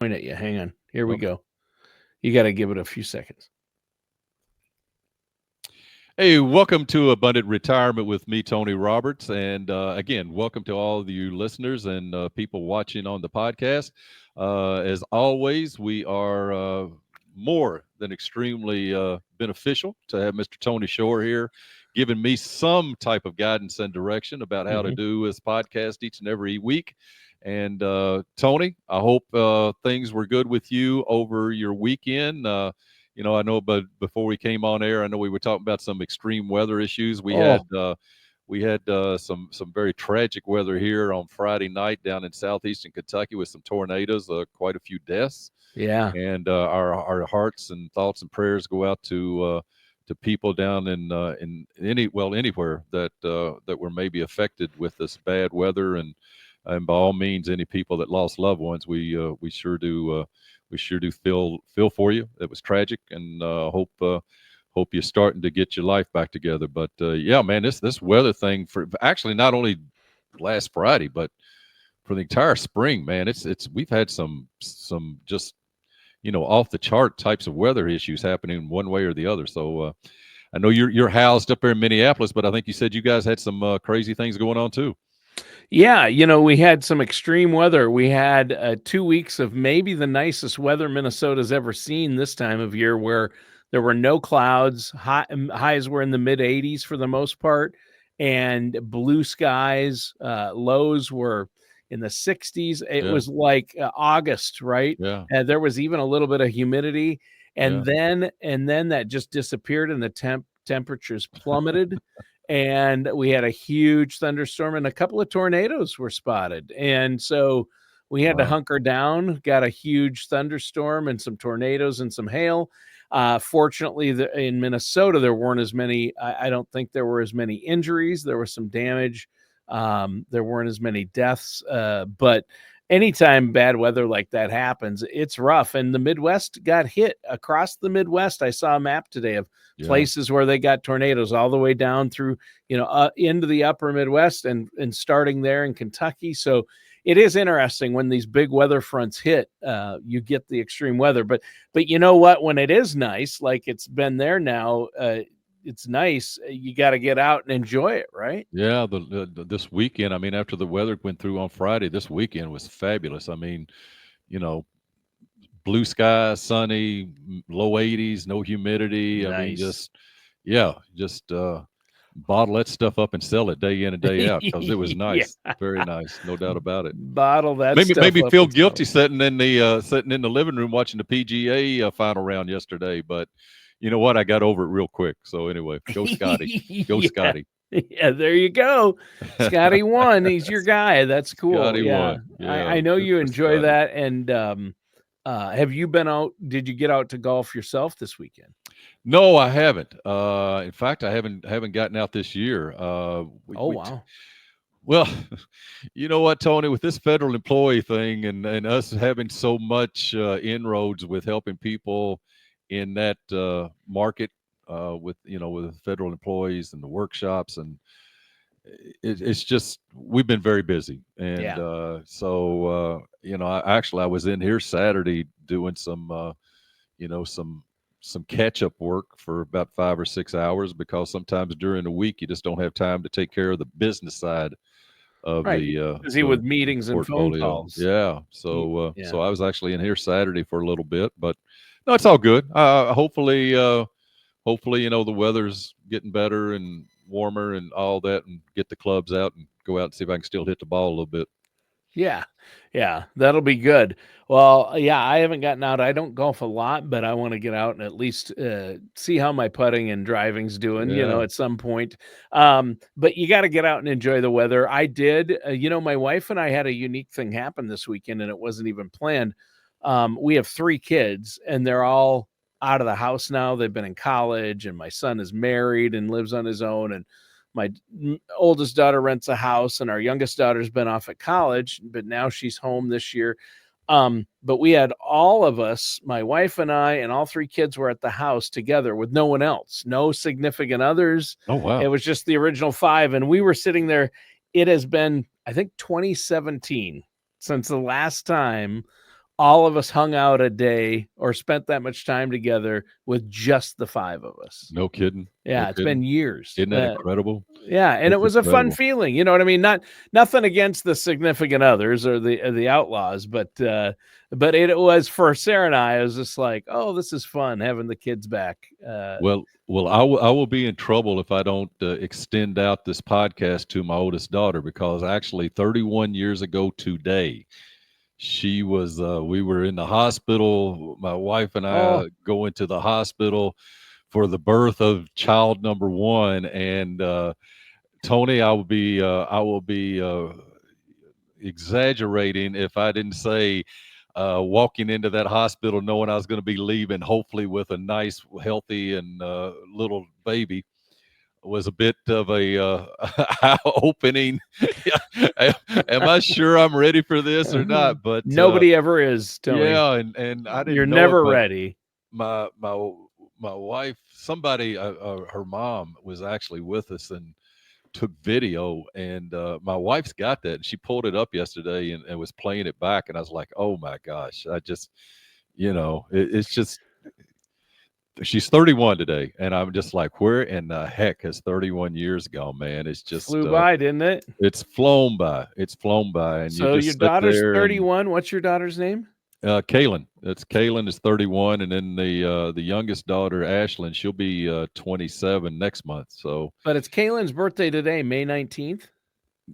Point at you. Hang on. Here we Okay. go. You got to give it a few seconds. Hey, welcome to Abundant Retirement with me, Tony Roberts. And again, welcome to all of you listeners and people watching on the podcast. As always, we are more than extremely beneficial to have Mr. Tony Shore here giving me some type of guidance and direction about how to Mhm. do this podcast each and every week. And Tony, I hope things were good with you over your weekend. I know, but before we came on air, I know we were talking about some extreme weather issues. Oh, We had some very tragic weather here on Friday night down in southeastern Kentucky with some tornadoes, quite a few deaths, yeah. and our hearts and thoughts and prayers go out to people down in anywhere that were maybe affected with this bad weather, and by all means, any people that lost loved ones, we sure do. We sure do feel for you. It was tragic, and hope you're starting to get your life back together. But yeah, man, this weather thing for actually not only last Friday, but for the entire spring, man, it's we've had some just off the chart types of weather issues happening one way or the other. So I know you're housed up there in Minneapolis, but I think you said you guys had some crazy things going on too. Yeah, we had some extreme weather. We had 2 weeks of maybe the nicest weather Minnesota's ever seen this time of year, where there were no clouds. Highs were in the mid 80s for the most part, and blue skies. Lows were in the 60s. It Yeah, was like August, right? yeah, There was even a little bit of humidity, yeah. and then that just disappeared, and the temperatures plummeted, and we had a huge thunderstorm, and a couple of tornadoes were spotted. And so we had to Wow. hunker down, got a huge thunderstorm and some tornadoes and some hail. Fortunately, in Minnesota, there weren't as many. I don't think there were as many injuries. There was some damage. There weren't as many deaths. But anytime bad weather like that happens, it's rough. And the Midwest got hit across the Midwest. I saw a map today of Yeah. places where they got tornadoes all the way down through, into the upper Midwest, and starting there in Kentucky. So it is interesting when these big weather fronts hit, you get the extreme weather. But you know what? When it is nice, like it's been there now, it's nice. You got to get out and enjoy it, right? Yeah, this weekend, I mean, after the weather went through on Friday, this weekend was fabulous. I mean, you know, blue sky, sunny, low 80s, no humidity. I mean, Nice. yeah, just bottle that stuff up and sell it day in and day out because it was Yeah. nice, very nice, no doubt about it. Bottle that Made stuff me up feel and sell guilty it. sitting in the living room watching the PGA final round yesterday, but you know what? I got over it real quick. So anyway, go Scotty, go Yeah. Scotty. Yeah, there you go. Scotty won. He's your guy. That's cool. Scotty Yeah. won. Yeah, I know good you for enjoy Scotty. that. And have you been out? Did you get out to golf yourself this weekend? No, I haven't. In fact, I haven't gotten out this year. Oh, wow. Well, you know what, Tony, with this federal employee thing and us having so much inroads with helping people in that market with with federal employees and the workshops and it's just we've been very busy and Yeah. I was in here Saturday doing some some catch up work for about 5 or 6 hours because sometimes during the week you just don't have time to take care of the business side of Right. Busy the with meetings and phone portfolio. calls. Yeah, so Yeah. I was actually in here Saturday for a little bit, but no, it's all good. Hopefully the weather's getting better and warmer and all that, and get the clubs out and go out and see if I can still hit the ball a little bit. Yeah. Yeah. That'll be good. Well, yeah, I haven't gotten out. I don't golf a lot, but I want to get out and at least see how my putting and driving's doing, Yeah. at some point. But you got to get out and enjoy the weather. I did. My wife and I had a unique thing happen this weekend, and it wasn't even planned. We have 3 kids, and they're all out of the house now. They've been in college, and my son is married and lives on his own. And my oldest daughter rents a house, and our youngest daughter's been off at college, but now she's home this year. But we had all of us, my wife and I, and all 3 kids were at the house together with no one else, no significant others. Oh It wow. was just the original 5. And we were sitting there. It has been, I think, 2017 since the last time all of us hung out a day or spent that much time together with just the 5 of us. No kidding. No Yeah, it's kidding. been years. Isn't that incredible? Yeah, and it It's was a fun incredible. feeling, you know what I mean? Nothing against the significant others or the outlaws, but it was for Sarah and I, it was just like, "Oh, this is fun having the kids back." Well, I will be in trouble if I don't extend out this podcast to my oldest daughter, because actually 31 years ago today, she was we were in the hospital. My wife and Oh, I go into the hospital for the birth of child number one, and Tony, I will be exaggerating if I didn't say walking into that hospital knowing I was going to be leaving, hopefully with a nice, healthy, and little baby, was a bit of a eye-opening. Am I sure I'm ready for this or not? But nobody ever is, Tony. yeah, and I You're didn't know it, never but ready. my my my wife, somebody, her mom was actually with us and took video, and my wife's got that, and she pulled it up yesterday and was playing it back, and I was like, oh my gosh, I just, it's just, she's 31 today, and I'm just like, where in the heck has 31 years gone, man? It's just Flew by, didn't it? it's flown by. It's flown by, and you So your just sit daughter's there and 31. What's your daughter's name? Kaylin. It's Kaylin is 31, and then the youngest daughter, Ashlyn, she'll be 27 next month. So But it's Kaylin's birthday today, May 19th.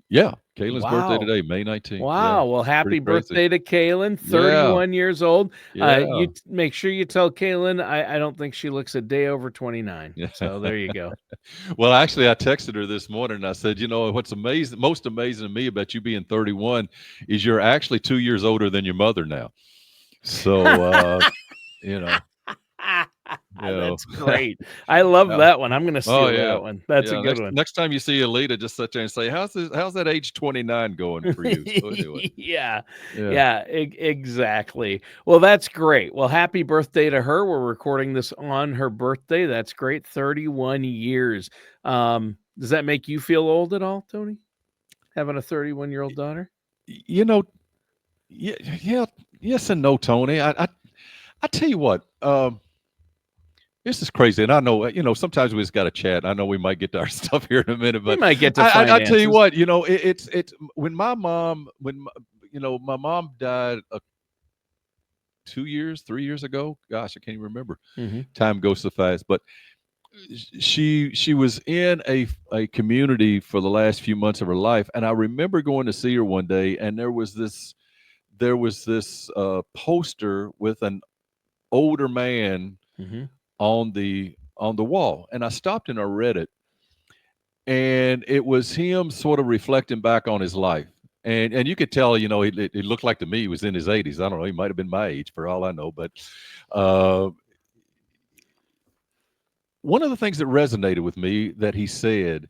yeah, Kaylin's birthday Wow. today, May 19th. Yeah, Wow. Well, pretty happy crazy. birthday to Kaylin, Yeah, 31 years old. yeah, Make sure you tell Kaylin I don't think she looks a day over 29. yeah. So there you go. Well, actually, I texted her this morning and I said, what's amazing, most amazing to me about you being 31 is you're actually 2 years older than your mother now. So, you know, you know. That's great. I love Yeah. that one. I'm gonna Oh steal yeah. that one. That's a Yeah. good Next one. next time you see Alita, just sit there and say, how's that age 29 going for you? So anyway, Yeah. yeah. Yeah, exactly. Well, that's great. Well, happy birthday to her. We're recording this on her birthday. That's great. 31 years. Does that make you feel old at all, Tony? Having a 31-year-old daughter? You know, yeah, yeah, yes and no, Tony. I tell you what, this is crazy, and I know, sometimes we just got to chat. I know we might get to our stuff here in a minute, We but might get to I tell you finances. what, it's when my mom died 2 years, 3 years ago. Gosh, I can't even remember. Mhm. Time goes so fast, but she was in a community for the last few months of her life, and I remember going to see her one day, and there was this poster with an older man Mhm. on the wall, and I stopped and I read it, and it was him sort of reflecting back on his life, and you could tell, it looked like to me he was in his 80s. I don't know, he might have been my age for all I know, but uh, one of the things that resonated with me that he said,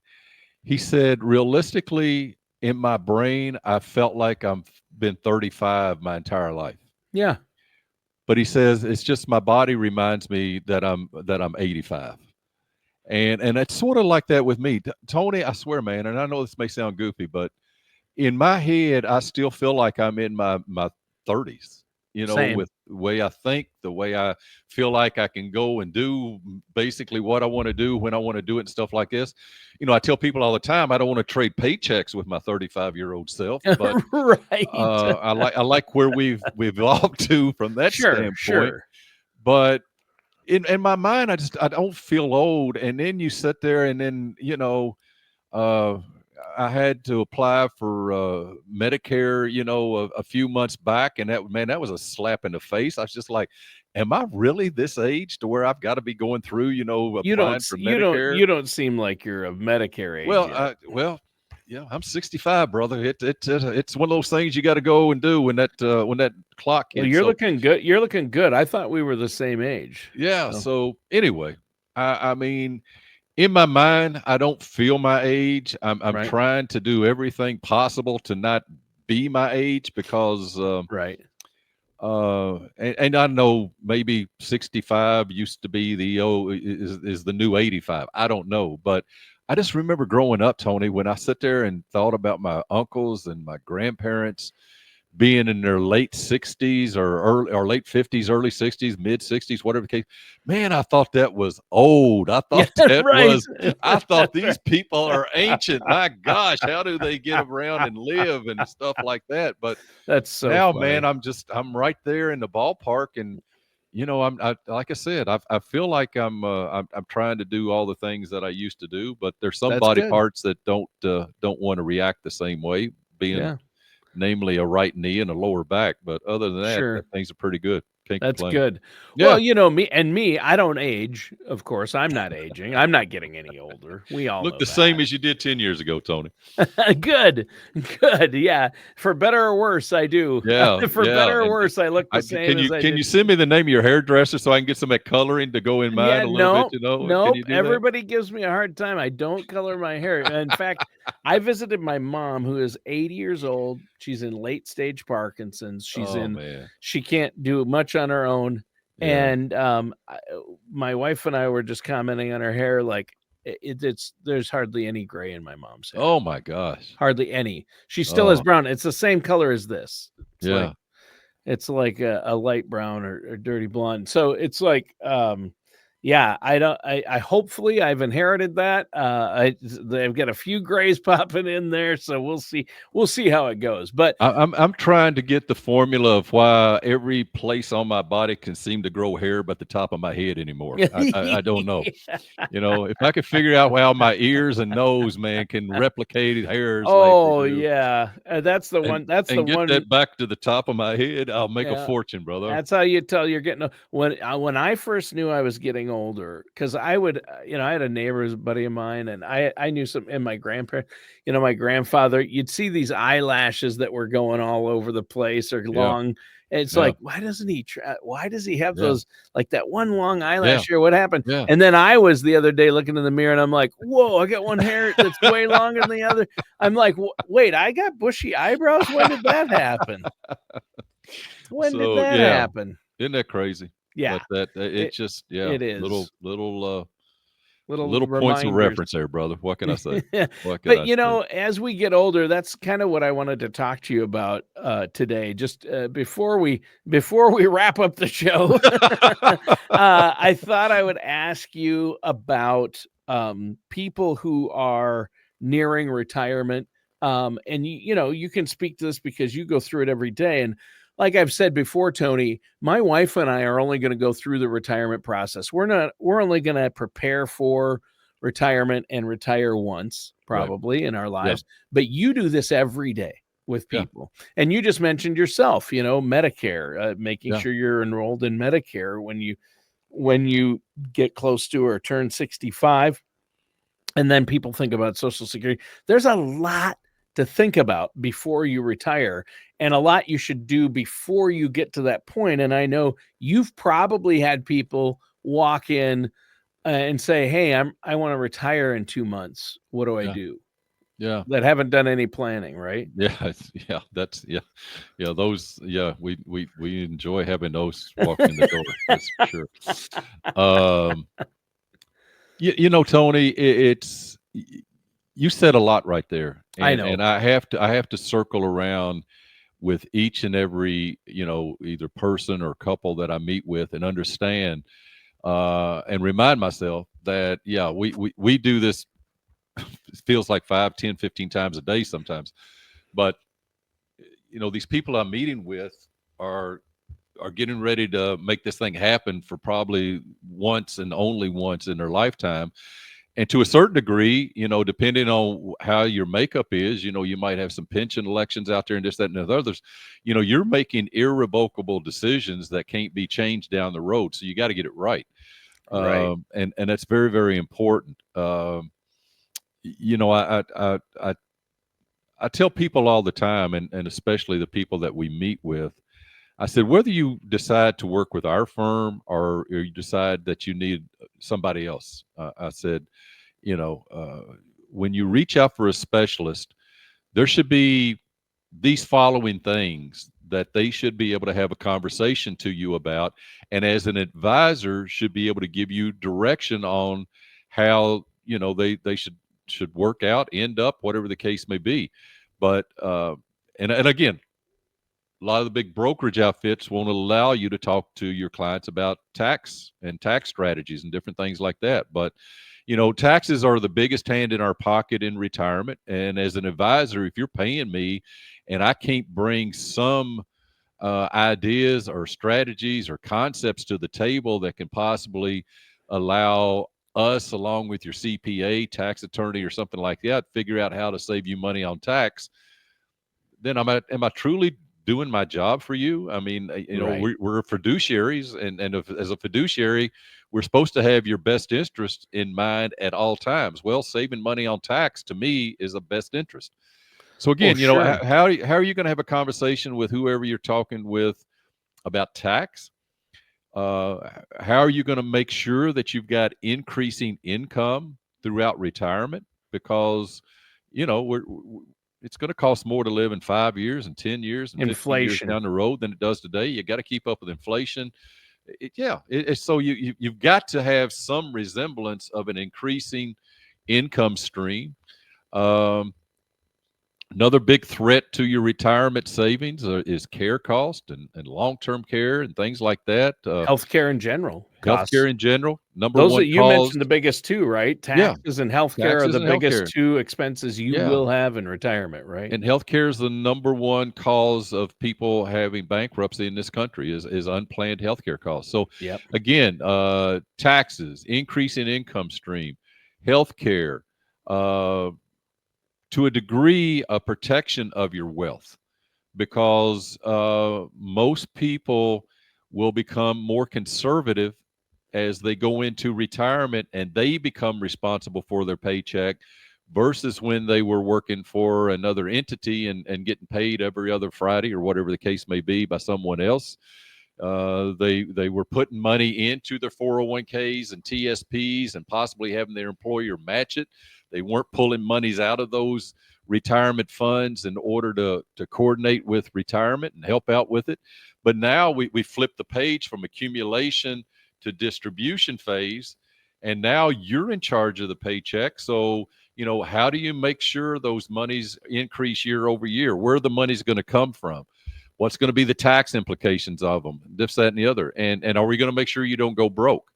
realistically, in my brain, I felt like I'm been 35 my entire life. Yeah. But he says it's just my body reminds me that I'm 85. And it's sort of like that with me. Tony, I swear, man, and I know this may sound goofy, but in my head, I still feel like I'm in my 30s, Same. with the way I think, the way I feel like I can go and do basically what I want to do when I want to do it and stuff like this. I tell people all the time I don't want to trade paychecks with my 35-year-old self, but Right. I like where we've evolved to from that Sure, standpoint. sure. But in my mind, I don't feel old. And then you sit there, and then uh, I had to apply for Medicare, a few months back, and that was a slap in the face. I was just like, "Am I really this age to where I've got to be going through, applying for Medicare?" You don't seem like you're of Medicare age Well, yet. yeah, I'm 65, brother. It's one of those things you got to go and do when that clock Well, hits. you're So looking good. You're looking good. I thought we were the same age. yeah. So, So anyway, I mean, in my mind, I don't feel my age. I'm right, trying to do everything possible to not be my age, because right. and I know maybe 65 used to be is the new 85. I don't know, but I just remember growing up, Tony, when I sit there and thought about my uncles and my grandparents being in their late 60s or early or late 50s, early 60s, mid 60s, whatever the case. Man, I thought that was old. I Yeah, thought that right. was, I thought That's right. these people are ancient. My gosh, how do they get around and live and stuff like that? But That's so now, man, funny. I'm right there in the ballpark, and like I said, I feel like I'm trying to do all the things that I used to do, but there's some That's body good. parts that don't want to react the same way, being Yeah, namely a right knee and a lower back. But other than that, sure. things are pretty good. Can't That's complain. good. Yeah, Well, me, I don't age, of course. I'm not aging. I'm not getting any older. We all look know the same that. as you did 10 years ago, Tony. Good. Good. Yeah. For better or worse, I do. Yeah, For yeah. better or And worse, I look the same as I can you did. send me the name of your hairdresser so I can get some of that coloring to go in mine Yeah, a little bit? no, Can nope. you do that? Everybody gives me a hard time. I don't color my hair. In fact, I visited my mom who is 80 years old. She's in late stage Parkinson's. Oh man, She can't do much on her own. yeah. And my wife and I were just commenting on her hair, like it's there's hardly any gray in my mom's hair. Oh my gosh. Hardly any. She still has Oh brown. It's the same color as this. It's like yeah. it's like a light brown or dirty blonde. So it's like, yeah, I don't. I hopefully I've inherited that. They've got a few grays popping in there, so we'll see. We'll see how it goes. But I'm trying to get the formula of why every place on my body can seem to grow hair but the top of my head anymore. I don't know. If I could figure out how my ears and nose, man, can replicate hairs like they oh do, yeah, that's the and one. That's the get one. that back to the top of my head, I'll make a Yeah. fortune, brother. That's how you tell you're getting when I first knew I was getting older, because I would, I had a neighbor's buddy of mine, and I knew some, and my grandparent, my grandfather, you'd see these eyelashes that were going all over the place or Yeah, long. And it's yeah, like, why does he have yeah, those, like that one long yeah, eyelash here? What happened? yeah. And then I was the other day looking in the mirror and I'm like, whoa, I got one hair that's way longer than the other. I'm like, wait, I got bushy eyebrows. When did that happen? When did So that yeah, happen? isn't that crazy? Yeah. But that It it's just it little is. Little little points of reminders. reference there, brother. What can I say? What can But, I say? as we get older, that's kind of what I wanted to talk to you about, today. Just, before we wrap up the show, I thought I would ask you about, people who are nearing retirement. And you can speak to this because you go through it every day. And like I've said before, Tony, my wife and I are only going to go through the retirement process. We're only going to prepare for retirement and retire once Right. probably in our Yeah. lives. But you do this every day with Yeah. people. And you just mentioned yourself, Medicare, making Yeah. sure you're enrolled in Medicare when you get close to or turn 65. And then people think about Social Security. There's a lot to think about before you retire, and a lot you should do before you get to that point. And I know you've probably had people walk in, and say, "Hey, I want to retire in 2 months. What do I Yeah. do?" Yeah. That haven't done any planning, right? Yeah. Yeah. That's yeah. Those we enjoy having those walking in the door. That's for sure. Um, Tony, you said a lot right there, I and know. I have to circle around with each and every either person or couple that I meet with and understand and remind myself that we do this. It feels like 5, 10, 15 times a day sometimes, but these people I'm meeting with are getting ready to make this thing happen for probably once and only once in their lifetime. And to a certain degree, depending on how your makeup is, you might have some pension elections out there and this, that, and the others. You're making irrevocable decisions that can't be changed down the road. So you got to get it right. Right. And that's very, very important. I tell people all the time, and especially the people that we meet with, I said, whether you decide to work with our firm or you decide that you need somebody else, I said, when you reach out for a specialist, there should be these following things that they should be able to have a conversation to you about. And as an advisor, should be able to give you direction on how, they should work out, end up, whatever the case may be. But, and again, a lot of the big brokerage outfits won't allow you to talk to your clients about tax and tax strategies and different things like that. But, taxes are the biggest hand in our pocket in retirement. And as an advisor, if you're paying me and I can't bring some ideas or strategies or concepts to the table that can possibly allow us, along with your CPA, tax attorney, or something like that, figure out how to save you money on tax, then am I truly doing my job for you? I mean, Right. we're fiduciaries, and as a fiduciary, we're supposed to have your best interest in mind at all times. Well, saving money on tax to me is a best interest. So Oh, again, sure. how are you going to have a conversation with whoever you're talking with about tax? How are you going to make sure that you've got increasing income throughout retirement? Because it's going to cost more to live in 5 years and 10 years and 15 years Inflation. down the road than it does today. You got to keep up with inflation. So you've got to have some resemblance of an increasing income stream. Um, Another big threat to your retirement savings is care cost and long-term care and things like that. Healthcare in general costs. Healthcare in general, number Those that one you cause. mentioned, the biggest two, right? Yeah, Taxes and healthcare are taxes the and biggest healthcare. two expenses you Yeah, will have in retirement, right? and healthcare is the number one cause of people having bankruptcy in this country is unplanned healthcare costs. So, Yep. again, taxes, increase in income stream, healthcare, uh, to a degree, a protection of your wealth, because most people will become more conservative as they go into retirement and they become responsible for their paycheck versus when they were working for another entity and getting paid every other Friday or whatever the case may be by someone else. They were putting money into their 401ks and TSPs and possibly having their employer match it. They weren't pulling monies out of those retirement funds in order to coordinate with retirement and help out with it. But now we flip the page from accumulation to distribution phase, and now you're in charge of the paycheck. So, how do you make sure those monies increase year over year? Where the money's going to come from? What's going to be the tax implications of them? This, that, and the other. And are we going to make sure you don't go broke?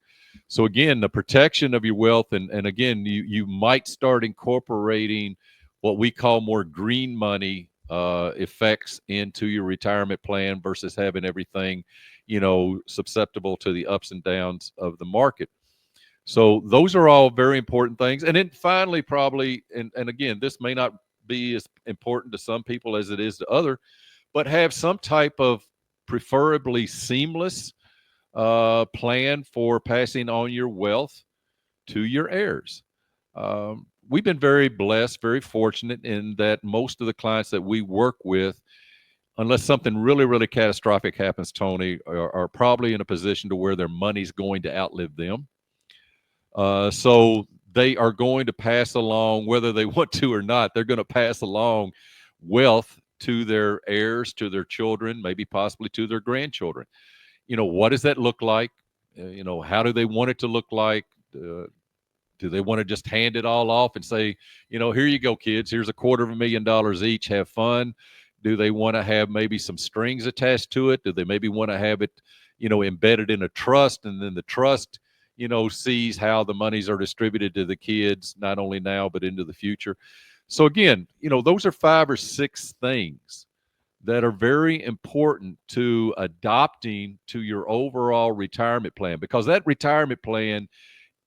So again, the protection of your wealth, and again, you might start incorporating what we call more green money effects into your retirement plan versus having everything, susceptible to the ups and downs of the market. So those are all very important things. And then finally, probably, and again, this may not be as important to some people as it is to other, but have some type of preferably seamless plan for passing on your wealth to your heirs. We've been very blessed, very fortunate in that most of the clients that we work with, unless something really, really catastrophic happens, Tony, are probably in a position to where their money's going to outlive them. So they are going to pass along, whether they want to or not, they're going to pass along wealth to their heirs, to their children, maybe possibly to their grandchildren. What does that look like? How do they want it to look like? Do they want to just hand it all off and say, here you go, kids, here's $250,000 each, have fun? Do they want to have maybe some strings attached to it? Do they maybe want to have it, embedded in a trust, and then the trust, sees how the monies are distributed to the kids, not only now, but into the future? So again, those are 5 or 6 things that are very important to adopting to your overall retirement plan, because that retirement plan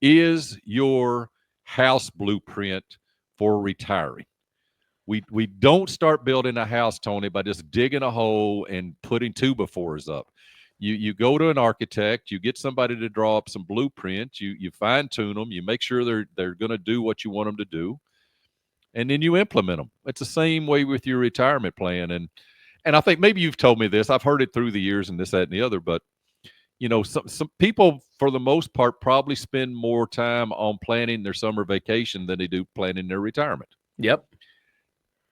is your house blueprint for retiring. We don't start building a house, Tony, by just digging a hole and putting 2x4s up. You go to an architect, you get somebody to draw up some blueprints, you fine tune them, you make sure they're going to do what you want them to do, and then you implement them. It's the same way with your retirement plan. And I think maybe you've told me this. I've heard it through the years and this, that, and the other. But some people, for the most part, probably spend more time on planning their summer vacation than they do planning their retirement. Yep.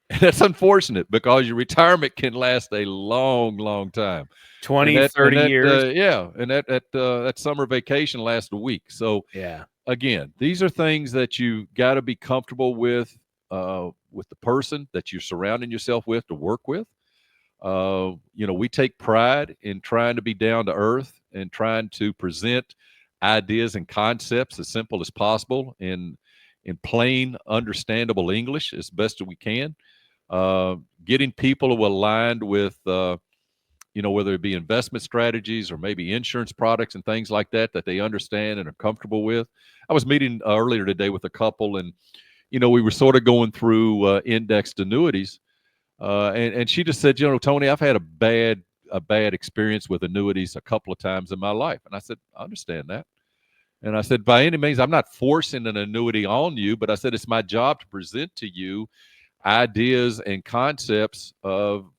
And that's unfortunate, because your retirement can last a long, long time. 20, 30 years. That summer vacation lasts a week. So Yeah. again, these are things that you got to be comfortable with the person that you're surrounding yourself with to work with. We take pride in trying to be down to earth and trying to present ideas and concepts as simple as possible in plain, understandable English as best as we can. Getting people who aligned with, whether it be investment strategies or maybe insurance products and things like that, that they understand and are comfortable with. I was meeting earlier today with a couple, and we were sort of going through indexed annuities, and she just said, Tony, I've had a bad experience with annuities a couple of times in my life. And I said, I understand that. And I said, by any means, I'm not forcing an annuity on you, but I said it's my job to present to you ideas and concepts of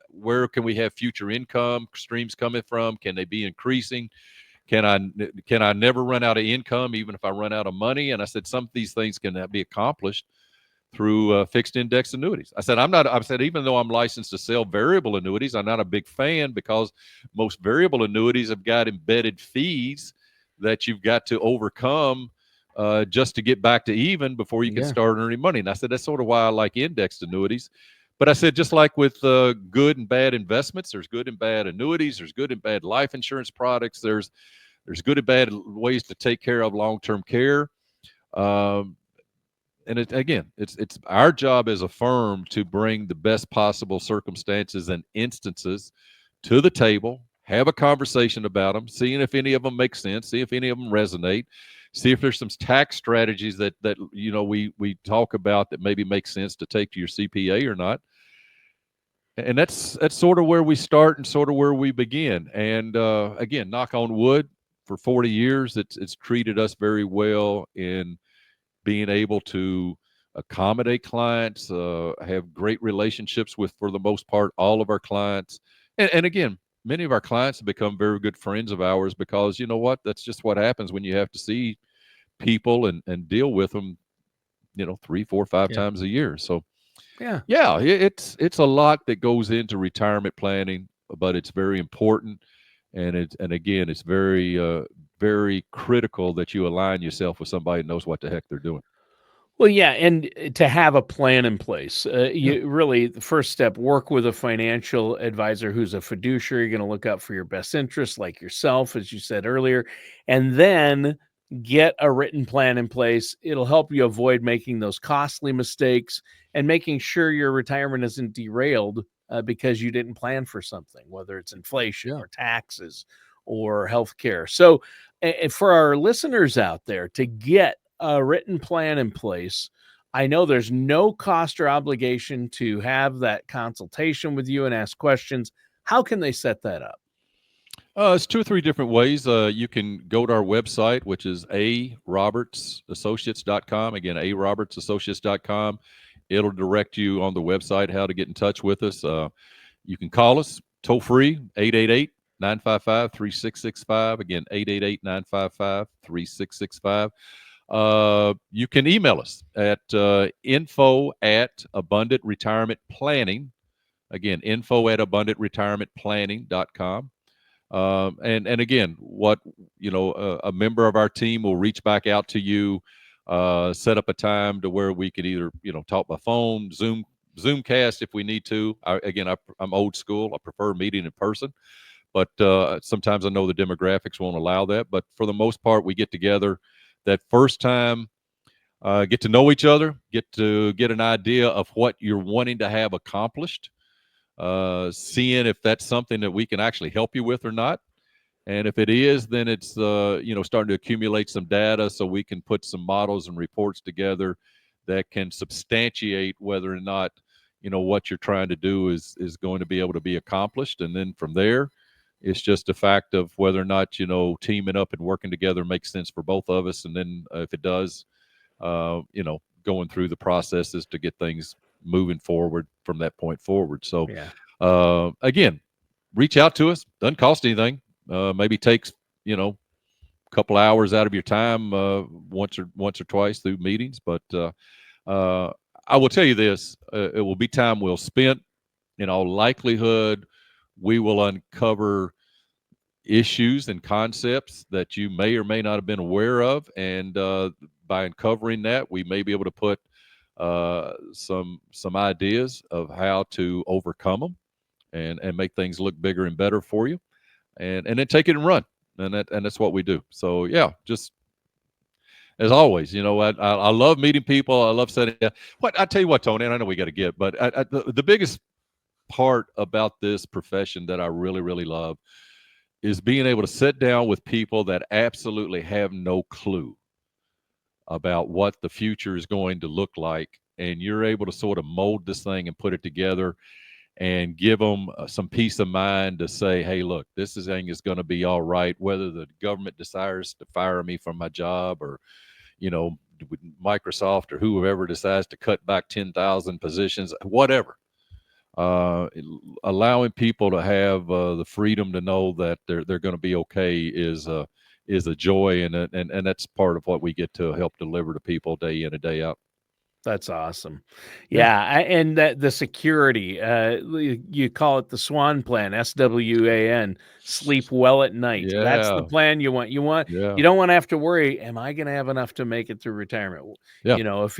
where can we have future income streams coming from? Can they be increasing? Can I never run out of income even if I run out of money? And I said some of these things can be accomplished through fixed index annuities. I said even though I'm licensed to sell variable annuities, I'm not a big fan because most variable annuities have got embedded fees that you've got to overcome just to get back to even before you can start earning money. And I said that's sort of why I like indexed annuities. But I said, just like with good and bad investments, there's good and bad annuities, there's good and bad life insurance products, there's good and bad ways to take care of long-term care. And it's our job as a firm to bring the best possible circumstances and instances to the table, have a conversation about them, seeing if any of them make sense, see if any of them resonate, see if there's some tax strategies that we talk about that maybe make sense to take to your CPA or not. And that's sort of where we start and sort of where we begin. And again, knock on wood, for 40 years, it's treated us very well in being able to accommodate clients, have great relationships with, for the most part, all of our clients. And again, many of our clients have become very good friends of ours because you know what? That's just what happens when you have to see people and deal with them, 3, 4, 5 times a year. So yeah, it's a lot that goes into retirement planning, but it's very important. And again, it's very critical that you align yourself with somebody who knows what the heck they're doing. Well, yeah, and to have a plan in place. You really, the first step, work with a financial advisor who's a fiduciary, going to look out for your best interests, like yourself, as you said earlier, and then get a written plan in place. It'll help you avoid making those costly mistakes and making sure your retirement isn't derailed because you didn't plan for something, whether it's inflation or taxes or healthcare. So, for our listeners out there, to get a written plan in place, I know there's no cost or obligation to have that consultation with you and ask questions. How can they set that up? It's 2 or 3 different ways. You can go to our website, which is arobertsassociates.com. Again, arobertsassociates.com. It'll direct you on the website how to get in touch with us. You can call us toll free, 888-955-3665. Again, 888-955-3665. You can email us at info@abundantretirementplanning. Again, info@abundantretirementplanning.com. And again, a member of our team will reach back out to you, set up a time to where we could either talk by phone, Zoomcast if we need to. I'm old school. I prefer meeting in person, but sometimes I know the demographics won't allow that. But for the most part, we get together that first time, get to know each other, get an idea of what you're wanting to have accomplished, seeing if that's something that we can actually help you with or not. And if it is, then it's starting to accumulate some data so we can put some models and reports together that can substantiate whether or not what you're trying to do is going to be able to be accomplished. And then from there, it's just a fact of whether or not teaming up and working together makes sense for both of us. And then if it does, going through the processes to get things moving forward from that point forward. So again, reach out to us. Doesn't cost anything. Maybe takes a couple hours out of your time once or twice through meetings. But I will tell you this: it will be time well spent. In all likelihood, we will uncover issues and concepts that you may or may not have been aware of, and by uncovering that, we may be able to put some ideas of how to overcome them. and make things look bigger and better for you, and then take it and run. And that's what we do. So yeah, just as always, I love meeting people. I love setting. What I tell you what, Tony, and I know we got to get, but the biggest part about this profession that I really, really love is being able to sit down with people that absolutely have no clue about what the future is going to look like. And you're able to sort of mold this thing and put it together and give them some peace of mind to say, hey, look, thing is going to be all right, whether the government desires to fire me from my job, or, Microsoft or whoever decides to cut back 10,000 positions, whatever. Allowing people to have the freedom to know that they're going to be okay is a joy, and that's part of what we get to help deliver to people day in and day out. That's awesome. Yeah. Yeah, and that the security, you call it the SWAN Plan, SWAN, sleep well at night. That's the Yeah. plan you want. Yeah. You don't want to have to worry, am I going to have enough to make it through retirement? Yeah. If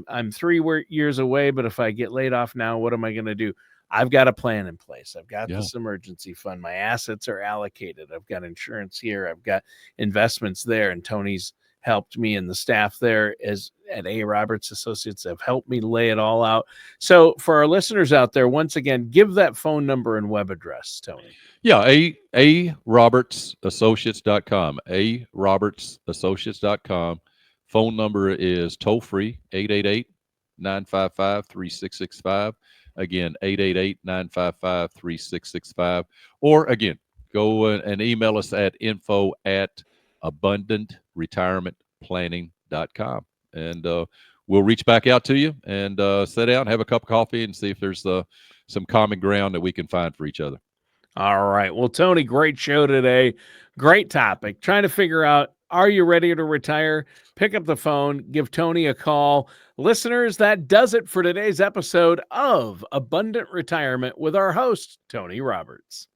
I'm 3 years away, but if I get laid off now, what am I going to do? I've got a plan in place. I've got Yeah. this emergency fund. My assets are allocated. I've got insurance here. I've got investments there. And Tony's helped me, and the staff there at A. Roberts Associates have helped me lay it all out. So for our listeners out there, once again, give that phone number and web address, Tony. Yeah, robertsassociates.com, robertsassociates.com. Phone number is toll free, 888-955-3665. Again, 888-955-3665. Or again, go and email us at info@abundantretirementplanning.com. And we'll reach back out to you and sit down, have a cup of coffee, and see if there's some common ground that we can find for each other. All right. Well, Tony, great show today. Great topic. Trying to figure out, are you ready to retire? Pick up the phone, give Tony a call. Listeners, that does it for today's episode of Abundant Retirement with our host, Tony Roberts.